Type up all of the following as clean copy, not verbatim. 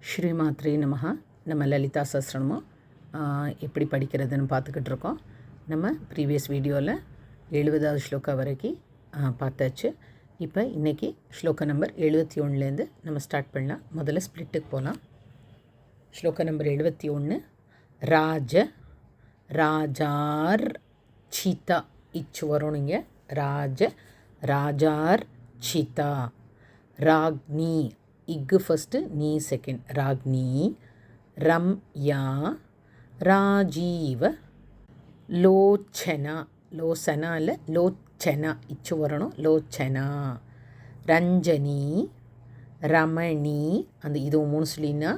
ஸ்ரீமாத்ரே நமஹ. நம்ம லலிதா சஹஸ்ரநாமம் எப்படி படிக்கிறதுன்னு பார்த்துக்கிட்டு இருக்கோம். நம்ம ப்ரீவியஸ் வீடியோவில் 70வது ஸ்லோகா வரைக்கும் பார்த்தாச்சு. இப்போ இன்றைக்கி ஸ்லோகா நம்பர் 71லேருந்து நம்ம ஸ்டார்ட் பண்ணலாம். முதல்ல ஸ்ப்ளிட்டுக்கு போகலாம். ஸ்லோகா நம்பர் 71. ராஜ ராஜார் சிதா இச்சு வரணுங்க. ராஜ ராஜார் சிதா. ராக்னி இக்கு ஃபஸ்ட்டு, நீ செகண்ட். ராக்னி ரம்யா ராஜீவ லோச்சனா. லோசனா இல்லை, லோச்சனா இச்சு வரணும். லோச்சனா ரஞ்சனி ரமணி. அந்த இதுவும் மூணு சொல்லினா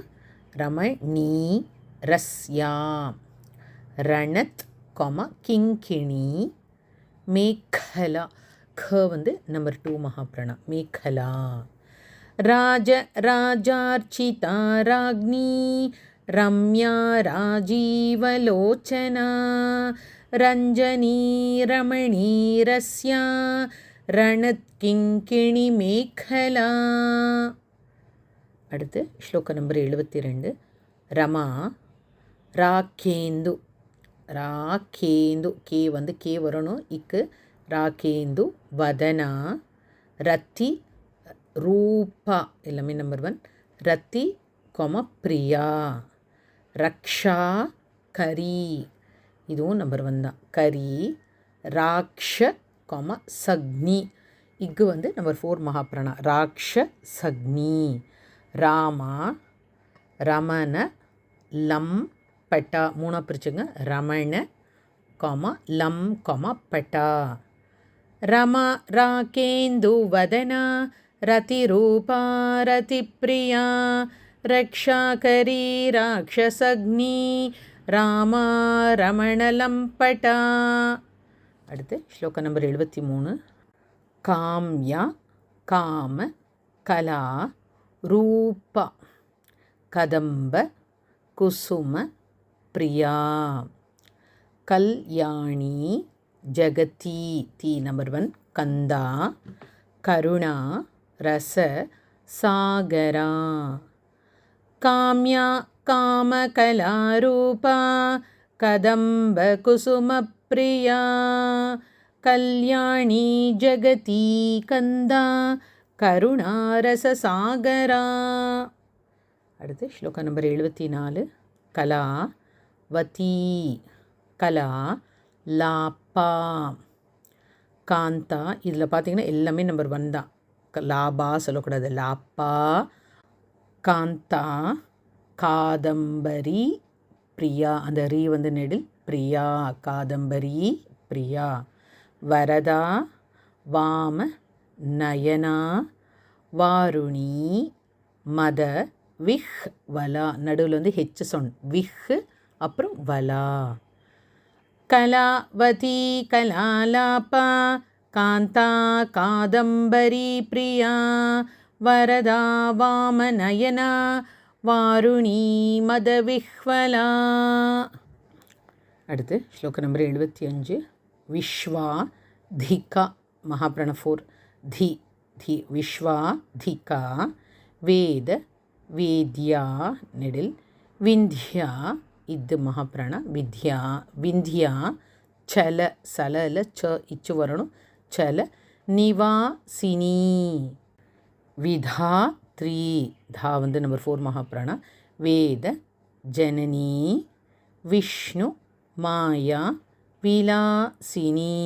ரமணி ரஸ்யா ரணத் கிங்கிணி மேக்கலா. க வந்து நம்பர் 2 மகாபிரணா. மேக்கலா ராஜ ராஜார்ச்சிதா ராக்னி ரம்யா ராஜீவலோச்சனா ரஞ்சனி ரமணி ரஸ்யா ரணத் கிங்கிணி மேக்கலா. அடுத்து ஸ்லோக நம்பர் 72. ரமா ராகேந்து. ராகேந்து கே வந்து கே வரணும். இக்கு ராகேந்து வதனா ரத்தி ரூபா எல்லாமே நம்பர் 1. ரத்தி பிரியா ரக்ஷா கரி இதுவும் நம்பர் 1 தான். கரி ராக்ஷ சக்னி இக்கு வந்து நம்பர் 4 மகாபிரணா. ராக்ஷ சக்னி ராமா ரமண லம் பட்டா. 3 பிரிச்சுங்க. ரமண லம் பட்டா. ரமா ராகேந்து வதனா ரதிரூபா ரதிப்ரியா ரக்ஷாகரி ராக்ஷசக்னி ராமா ரமணலம்பட்டா. அடுத்து ஸ்லோக நம்பர் 73. காம்யா காம கலா ரூபா கதம்ப குசும பிரியா கல்யாணி ஜகதி தி நம்பர் 1 கந்தா கருணா ரச சாகரா. காம்யா காமகலாரூபா கதம்ப குசுமப்ரியா கல்யாணி ஜகதி கந்தா கருணா ரச சாகரா. அடுத்து ஸ்லோகா நம்பர் 74. கலா வதி கலா லாப்பா காந்தா. இதில் பார்த்திங்கன்னா எல்லாமே நம்பர் 1 தான். லாபா சொல்லக்கூடாது. லாப்பா காந்தா காதம்பரி பிரியா. அந்த ரீ வந்து நெடில். பிரியா காதம்பரி பிரியா. வரதா வாம நயனா வாருணி மத விஹ் வலா. நடுவில் வந்து ஹெச் சொன். விஹ் அப்புறம் வலா. கலாவதி கலாலாபா காந்தா காதம்பரி பிரியா வரதா வாமநயனா வாருணி மதவிஹ்வலா. அடுத்து ஸ்லோக நம்பர் 75. விஸ்வா திகா மகாபிரண 4. தி தி விஸ்வா திகா வேத வேத்யா நெடில் விந்தியா இது மகாபிரணா. வித்யா விந்தியா சல சலல ச இச்சு வரணும். சல நிவாசினி விதாத்ரி தா வந்து நம்பர் 4 மகாபிரணா. வேத ஜனனி விஷ்ணு மாயா விலாசினி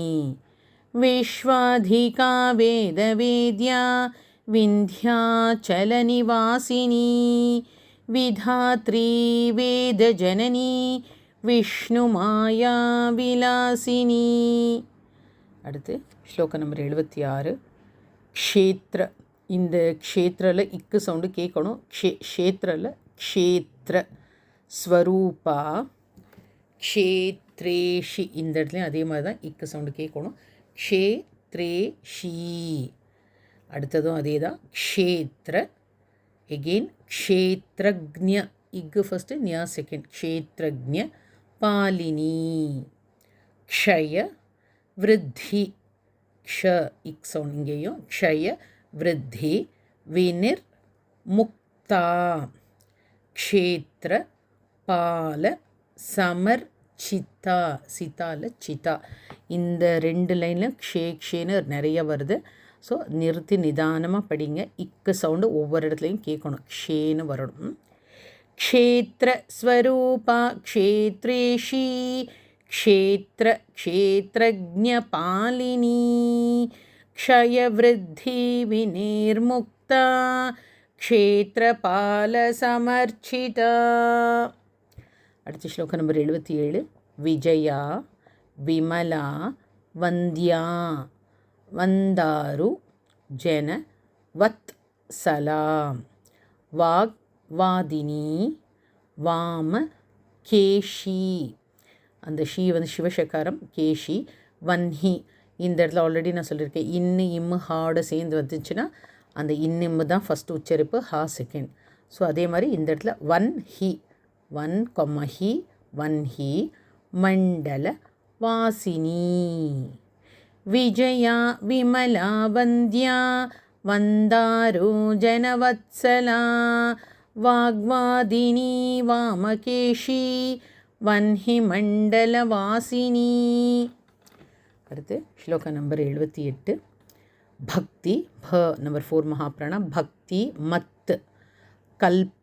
விஸ்வாதிகா வேத வேத்யா விந்தியாச்சல நிவாசினி விதாத்ரி வேத ஜனனி விஷ்ணு மாயா விலாசினி. அடுத்து ஸ்லோக நம்பர் 76. க்ஷேத்ர. இந்த க்ஷேத்ரில் இக்கு சவுண்டு கேட்கணும். க்ஷேத்ரில் க்ஷேத்ர ஸ்வரூபா க்ஷேத்ரேஷி. இந்த இடத்துலையும் அதே மாதிரி தான் இக்கு சவுண்டு கேட்கணும். க்ஷேத்ரேஷி. அடுத்ததும் அதே தான். க்ஷேத்ர எகெயின் க்ஷேத்ரக்ஞ இக்கு ஃபஸ்ட்டு, ஞா செகண்ட். க்ஷேத்ரக்ஞ பாலினி க்ஷய விருத்தி. க்ஷ இக் சவுண்ட் இங்கேயும். க்ஷய விருத்தி வினிர் முக்தா க்ஷேத்திர பால சமர்ச்சிதா. சிதால சிதா. இந்த 2 லைனில் க்ஷேன்னு நிறைய வருது. ஸோ நிறுத்தி நிதானமாக படிங்க. இக்கு சவுண்டு ஒவ்வொரு இடத்துலையும் கேட்கணும். க்ஷேன்னு வரணும். க்ஷேத்திர ஸ்வரூபா க்ஷேத்ரேஷி க்ஷேத்திர க்ஷேத்ரஜ்ஞ பாலினி க்ஷயவிருத்தி விநிர்முக்தா க்ஷேத்திரபால சமர்ச்சிதா. அடுத்த ஸ்லோகம் நம்பர் 77. விஜயா விமலா வந்தியா வந்தாரு ஜன வத்சலா வாக்வாதினி வாம கேஷி. அந்த ஷீ வந்து சிவசக்காரம். கேஷி வன்ஹி. இந்த இடத்துல ஆல்ரெடி நான் சொல்லியிருக்கேன். இம்மு ஹாட சேர்ந்து வந்துச்சுன்னா அந்த இம்mu தான் ஃபஸ்ட்டு உச்சரிப்பு, ஹா செகண்ட். ஸோ அதே மாதிரி இந்த இடத்துல வன்ஹி ஹி வன்ஹி மண்டல வாசினி. விஜயா விமலா வந்தியா வந்தாரு ஜனவத்சலா வாக்வாதினி வாமகேஷி வன்ஹி மண்டல வாசினி. அடுத்து ஸ்லோகா நம்பர் 78. பக்தி ப நம்பர் 4 மகாபிராணா. பக்தி மத் கல்ப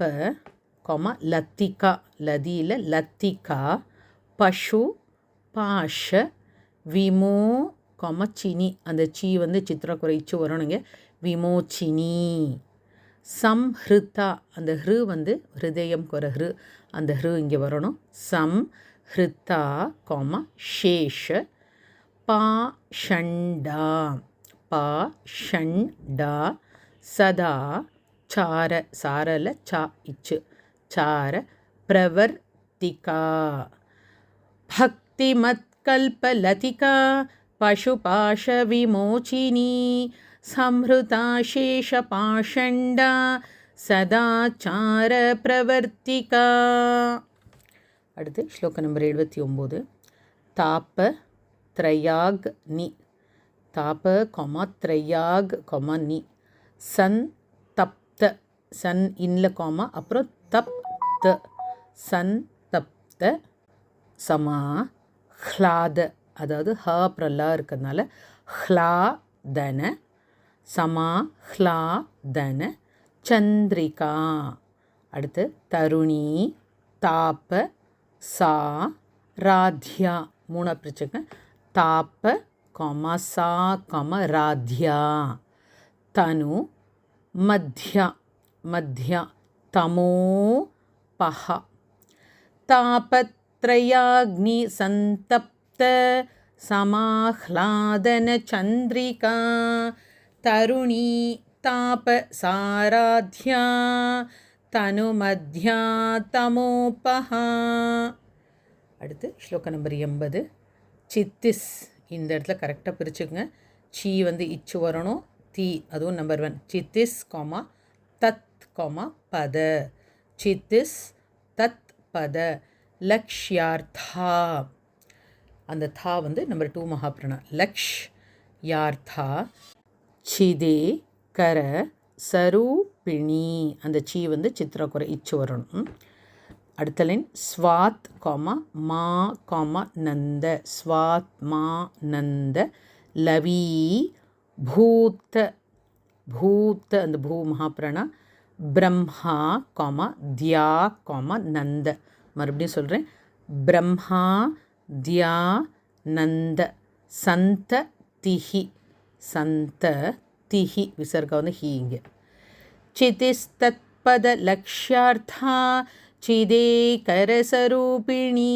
லத்திகா. லதியில் லத்திகா பஷு பாஷ விமோ சினி. அந்த சீ வந்து சித்ரா குறைச்சு வரணுங்க. விமோச்சினி. சம்ஹிருதா. அந்த ஹிரு வந்து ஹிருதயம் குற ஹிரு. அந்த ஹிரு இங்கே வரணும். சம்ஹிருதா சேஷ பாஷண்டா. பாஷண்டா சதா சார. சாரல சா இச்சு சார பிரவர்த்திகா. பக்திமத்கல்பலதிகா பசுபாஷ விமோச்சினி சம்ஹிருதா சேஷ பாஷண்டா சதாச்சார பிரவர்த்திகா. அடுத்து ஸ்லோகம் நம்பர் 79. தாப த்ரயாக் நி. தாப த்ரயாக் நி. சன் தப்த. சன் இன்ல அப்புறம் தப்த. சன் தப்த சமா ஹ்லாத. அதாவது ஹ பிரல்லா இருக்கிறதுனால ஹ்லாதன சமா ஹ்லாதன சந்திரிகா. அடுத்து தருணி தாப சா ராத்யா. 3 பிரிச்சுக்க. தாப சா ராத்யா. தனு மத்யா. மத்யா தமோ பஹ. தாபத்ரயாக்னி சந்தப்த சமாஹ்லாதன சந்திரிகா தருணி தாப சாராத்யா தனு மத்யா தமோபஹா. அடுத்து ஸ்லோகம் நம்பர் 80. சித்திஸ். இந்த இடத்துல கரெக்டாக பிரிச்சுக்குங்க. சீ வந்து இச்சு வரணும். தீ அதுவும் நம்பர் 1. சித்திஸ் தத் பத. சித்திஸ் தத் பத லக்ஷ்யார்த்தா. அந்த தா வந்து நம்பர் 2 மகாபிராணா. லக்ஷ் யார்த்தா சிதே கர சரூபிணி. அந்த சீ வந்து சித்ரா குறை இச்சு வரணும். அடுத்த லைன் ஸ்வாத் மா நந்த. ஸ்வாத் மா நந்த லவி பூத்த. பூத்த அந்த பூ மகாபிராணா. பிரம்மா தியா நந்த. மறுபடியும் சொல்கிறேன். பிரம்மா தியா நந்த சந்த திஹி. சந்த திஹி விசர்கா வந்து ஹி இங்கே. சிதிஸ்தத்பத லக்ஷ்யார்த்தா சிதே கரசரூபிணி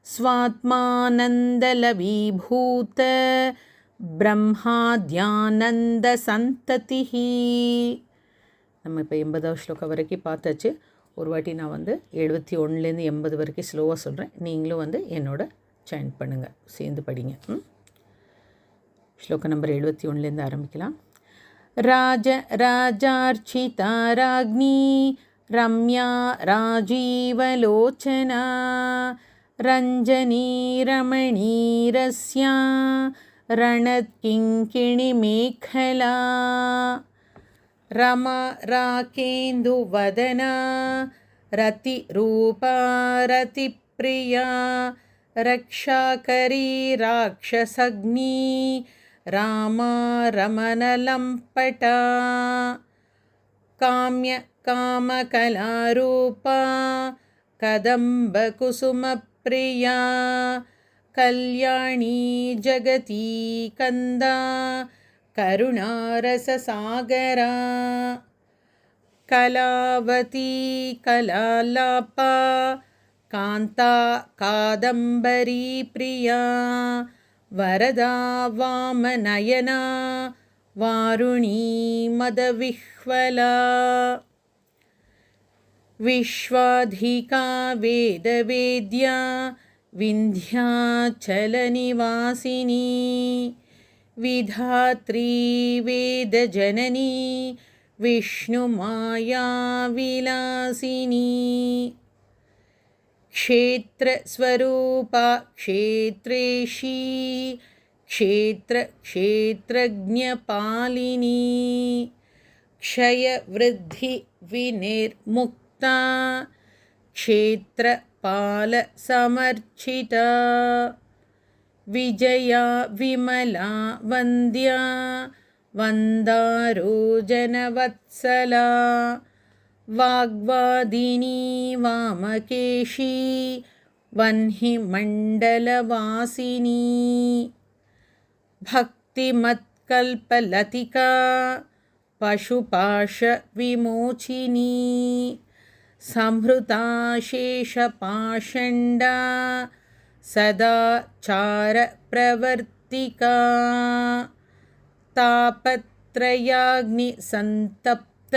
ஸ்வாத்மானந்தலவிபூத பிரம்மாத்யானந்த சந்ததிஹி. நம்ம இப்போ 80வது ஸ்லோகம் வரைக்கும் பார்த்தாச்சு. ஒரு வாட்டி நான் வந்து 71லேருந்து 80 வரைக்கும் ஸ்லோவாக சொல்கிறேன். நீங்களும் வந்து என்னோட ஜாயின் பண்ணுங்கள், சேர்ந்து படிங்க. ஸ்லோகம் நம்பர் 71லேருந்து ஆரம்பிக்கலாம். ராஜார்ச்சிதா ராஜ்ஞி ரம்யா ராஜீவலோச்சனா ரஞ்சனி ரமணீரஸ்யா ரணத்கிங்கிணி மேखला रमा राकेन्दुवदना रतिरूपा रतिप्रिया रक्षाकरी राक्षसग्नी रामा रमणलम्पटा काम्यकामकलारूपा कदम्बकुसुमप्रिया कल्याणी जगती कन्दा करुणारससागरा कलावती कलालापा कान्ता कादम्बरी प्रिया वरदा वामनयना वारुणी मदविह्वला विश्वाधिका वेदवेद्या विन्ध्याचलनिवासिनी विधात्री वेदजननी विष्णुमाया विलासिनी क्षेत्रस्वरूपा क्षेत्रेशी क्षेत्रज्ञपालिनी क्षयवृद्धिविनिर्मुक्ता क्षेत्रपालसमर्चिता विजया विमला वन्द्या वन्दारोजनवत्सला वाग्वादिनी वामकेशी वह्निमण्डलवासिनी भक्तिमत्कल्पलतिका पशुपाशविमोचिनी संहृता सदाचारप्रवर्तिका तापत्रयाग्निसन्तप्त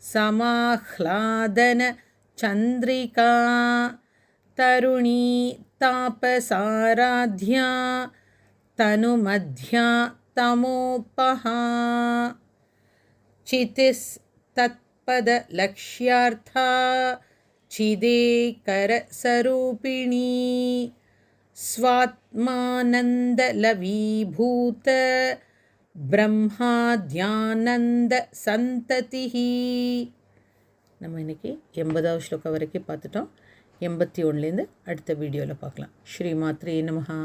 समाह्लादनचन्द्रिका तरुणी तापसाराध्या तनुमध्या तमोपहा चितिस्तत्पदलक्ष्यार्था चिदेकरस्वरूपिणी स्वात्मानन्दलवीभूत பிரம்மாத்யானந்தசந்ததிः. நம்ம இன்றைக்கி 80வது ஸ்லோகம் வரைக்கும் பார்த்துட்டோம். 81லேருந்து அடுத்த வீடியோவில் பார்க்கலாம். ஸ்ரீமாத்ரே நமஹா.